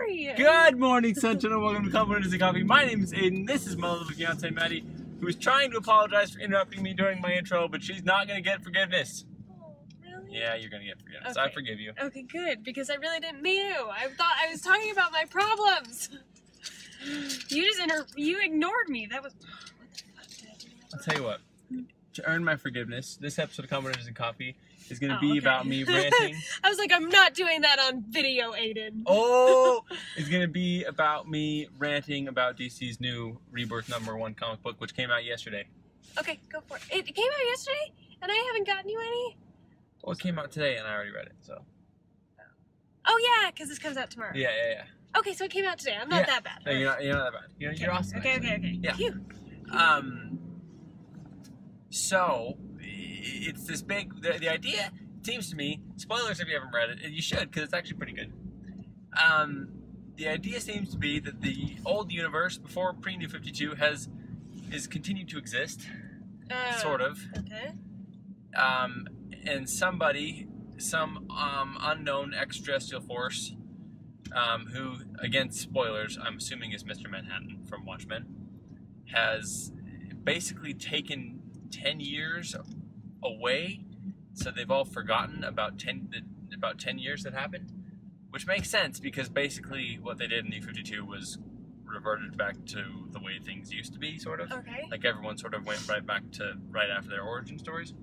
sorry. Good morning, sunshine, and welcome to ComboNinjas and Coffee. My name is Aiden. This is my little fiance, Maddie, who is trying to apologize for interrupting me during my intro, but she's not going to get forgiveness. Oh, really? Yeah, you're going to get forgiveness. Okay. I forgive you. Okay, good, because I really didn't mean to. I thought I was talking about my problems. You ignored me. That was... What the fuck did I do? I'll tell you what. To earn my forgiveness, this episode of ComboNinjas and Coffee is going to be about me ranting. I was like, I'm not doing that on video, Aiden. Oh! It's going to be about me ranting about DC's new Rebirth #1 comic book, which came out yesterday. Okay, go for it. It came out yesterday, and I haven't gotten you any? Well, it came out today, and I already read it, so. Oh, yeah, because this comes out tomorrow. Yeah. Okay, so it came out today. I'm not that bad. No, you're not that bad. You're awesome. Okay. Yeah. Phew. So, it's this big, the idea seems to me, spoilers if you haven't read it, and you should, because it's actually pretty good. The idea seems to be that the old universe, before pre-New 52, is continued to exist, sort of. Okay. And some unknown extraterrestrial force, who, again, spoilers, I'm assuming is Mr. Manhattan from Watchmen, has basically taken 10 years away, so they've all forgotten about 10 years that happened, which makes sense because basically what they did in New 52 was reverted back to the way things used to be, sort of. Okay. Like everyone sort of went right after their origin stories.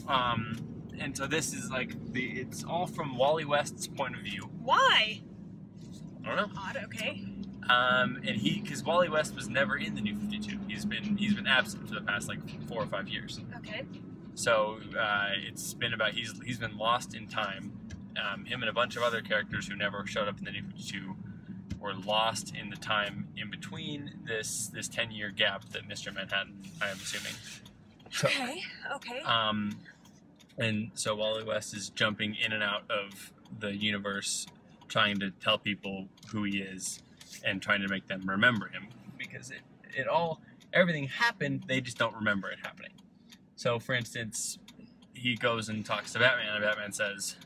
And so this is like it's all from Wally West's point of view. Why? I don't know. Odd. Okay. And because Wally West was never in the New 52. He's been absent for the past like 4 or 5 years. Okay. So it's been about he's been lost in time. Him and a bunch of other characters who never showed up in the New 52 were lost in the time in between this 10-year gap that Mr. Manhattan, I am assuming. So, Okay. And so Wally West is jumping in and out of the universe, trying to tell people who he is and trying to make them remember him, because everything happened, they just don't remember it happening. So, for instance, he goes and talks to Batman, and Batman says,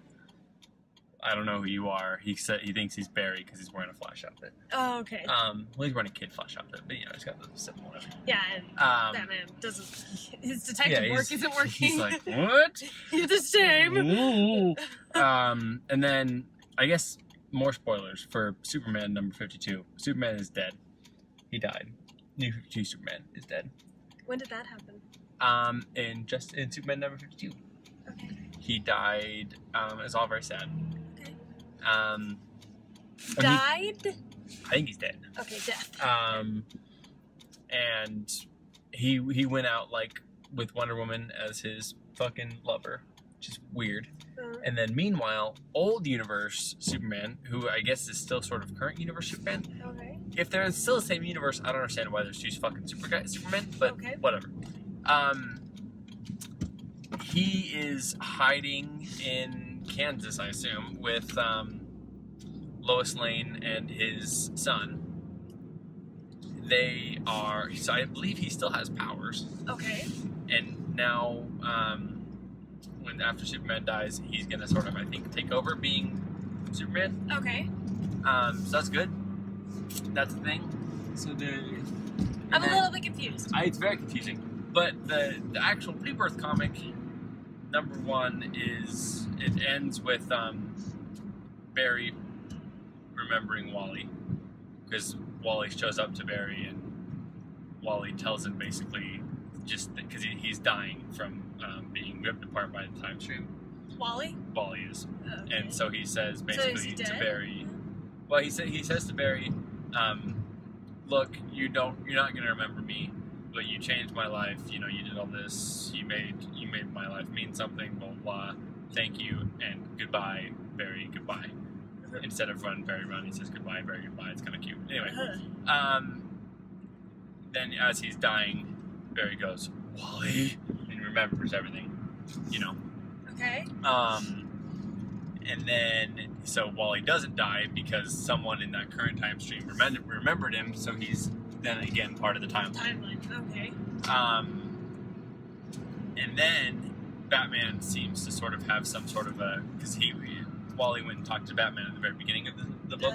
I don't know who you are. He thinks he's Barry because he's wearing a Flash outfit. Oh, okay. Well, he's wearing a Kid Flash outfit, but he's got the symbol and everything. Yeah, and Batman doesn't. His detective work isn't working. He's like, what? You're the same. Ooh. And then I guess more spoilers for Superman #52. Superman is dead. He died. New 52 Superman is dead. When did that happen? In Superman #52. Okay. He died. It's all very sad. Okay. Died? I think he's dead. Okay, death. And he went out like with Wonder Woman as his fucking lover, which is weird. And then meanwhile, old universe Superman, who I guess is still sort of current universe Superman. Okay. If they're still the same universe, I don't understand why there's two fucking Supermen, but whatever. He is hiding in Kansas, I assume, with Lois Lane and his son. So I believe he still has powers. Okay. And now, after Superman dies, he's gonna sort of, I think, take over being Superman. Okay. So that's good. That's the thing. So I'm a little bit confused. It's very confusing. But the actual Rebirth comic, #1 it ends with Barry remembering Wally, because Wally shows up to Barry and Wally tells him basically just because he's dying from being ripped apart by the time stream. Wally is, okay. And so he says basically to Barry. Well, he says to Barry, look, you're not gonna remember me, but you changed my life. You know, you did all this. You made my life mean something. Blah blah. Thank you and goodbye, Barry. Goodbye. Instead of run, Barry, run. He says goodbye, Barry, goodbye. It's kind of cute. Anyway, then as he's dying, Barry goes, Wally, and remembers everything. You know. Okay. And then so Wally doesn't die because someone in that current time stream remembered him. So he's then again part of the timeline. Okay. And then Batman seems to sort of have some sort of a, because Wally went and talked to Batman at the very beginning of the book,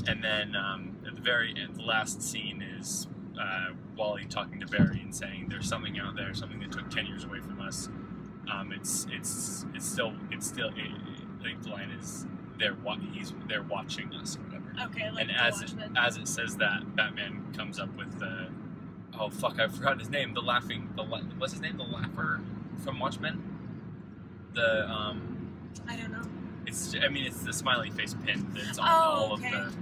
And then at the last scene is Wally talking to Barry and saying there's something out there, something that took 10 years away from us. It's still like the line is they're watching us or whatever. Okay, like and as it says that, Batman comes up with the oh fuck, I forgot his name. What's his name? The Laugher from Watchmen. I don't know. It's the smiley face pin that's on all okay. of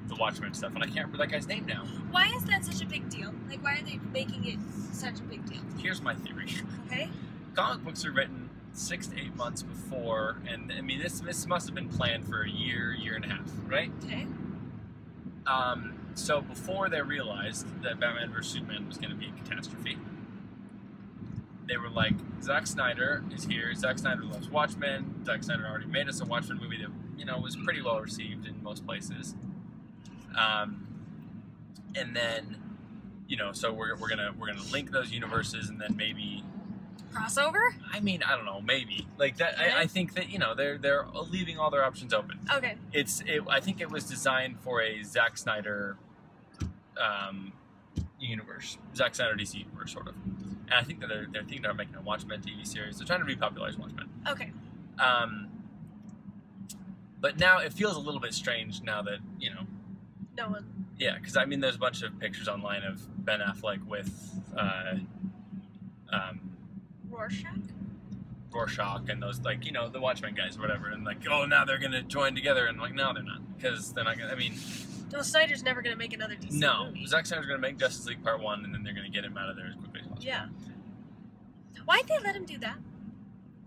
the Watchmen stuff, and I can't remember that guy's name now. Why is that such a big deal? Like, why are they making it such a big deal? Here's my theory. Okay. Comic books are written 6 to 8 months before, and I mean this must have been planned for a year and a half, right? Okay. So before they realized that Batman vs Superman was going to be a catastrophe, they were like, Zack Snyder is here. Zack Snyder loves Watchmen. Zack Snyder already made us a Watchmen movie that, you know, was pretty well received in most places. And then, you know, so we're gonna link those universes, and then maybe crossover. I mean, I don't know, maybe like that. Okay. I think that, you know, they're leaving all their options open. Okay. I think it was designed for a Zack Snyder universe, Zack Snyder DC universe, sort of. And I think that they're thinking about making a Watchmen TV series. They're trying to repopularize Watchmen. Okay. But now it feels a little bit strange now that, you know. No one. Yeah, because I mean, there's a bunch of pictures online of Ben Affleck with Rorschach and those, like, you know, the Watchmen guys or whatever, and like, oh, now they're gonna join together, and like, no, they're not, because they're not gonna. I mean, no, Snyder's never gonna make another DC movie. Zack Snyder's gonna make Justice League Part 1, and then they're gonna get him out of there as quickly as possible. Yeah. Why'd they let him do that?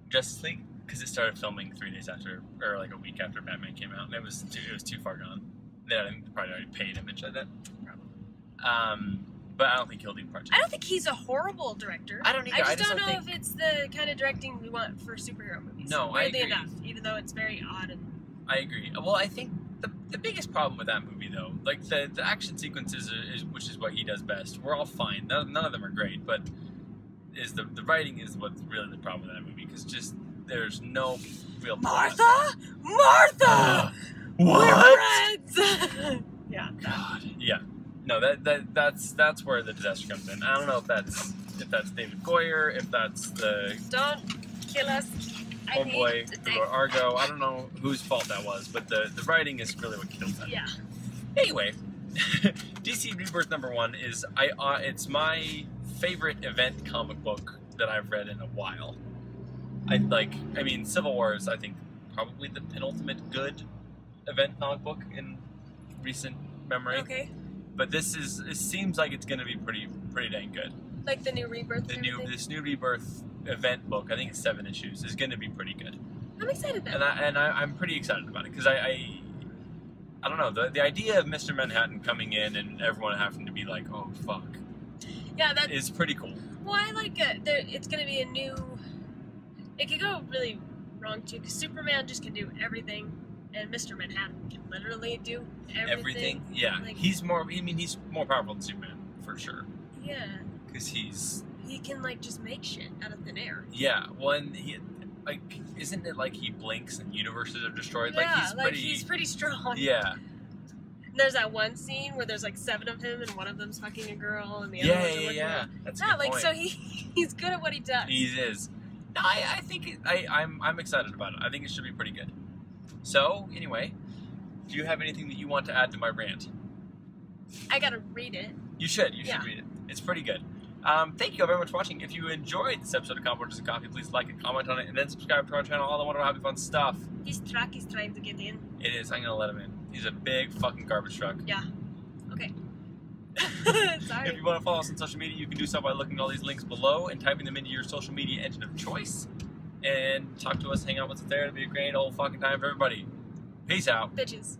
Justice League, because it started filming 3 days after, or like a week after Batman came out, and it was too far gone. They probably already paid him and shit like that. Probably. But I don't think he'll do Part 2. I don't think he's a horrible director. I don't either. I just don't know if it's the kind of directing we want for superhero movies. No, weirdly I agree. enough, even though it's very odd and. I agree. Well, I think the biggest problem with that movie, though, like the action sequences, which is what he does best, we're all fine. None of them are great, but the writing is what's really the problem with that movie, because just there's no real plot. Martha! What? We're friends! Yeah. God. Yeah. No, that's where the disaster comes in. I don't know if that's David Goyer, if that's the Don't kill us. homeboy or Argo. I don't know whose fault that was, but the writing is really what kills that. Yeah. Anyway, DC Rebirth #1 is it's my favorite event comic book that I've read in a while. I mean, Civil War is, I think, probably the penultimate good event comic book in recent memory. Okay. But it seems like it's going to be pretty dang good. Like the new Rebirth. This new Rebirth event book, I think it's 7 issues, is going to be pretty good. I'm excited about it. And I'm pretty excited about it, because I don't know, the idea of Mr. Manhattan coming in and everyone having to be like, oh fuck. Yeah, that is pretty cool. Well, I like it. It's going to be a new. It could go really wrong too, because Superman just can do everything. And Mr. Manhattan can literally do everything. Yeah, like, he's more powerful than Superman, for sure. Yeah. Because he can, like, just make shit out of thin air. Yeah, well, and isn't it like he blinks and universes are destroyed? Yeah, he's pretty strong. Yeah. There's that one scene where there's like 7 of him and one of them's fucking a girl and the other one's a yeah. That's a good point. So he's good at what he does. He is. No, I think I'm excited about it. I think it should be pretty good. So, anyway, do you have anything that you want to add to my rant? I gotta read it. You should read it. It's pretty good. Thank you all very much for watching. If you enjoyed this episode of ComboNinjas and Coffee, please like and comment on it, and then subscribe to our channel. All the wonderful, happy, fun stuff. This truck is trying to get in. It is. I'm gonna let him in. He's a big fucking garbage truck. Yeah. Okay. Sorry. If you want to follow us on social media, you can do so by looking at all these links below and typing them into your social media engine of choice. And talk to us, hang out with us there. It'll be a great old fucking time for everybody. Peace out. Bitches.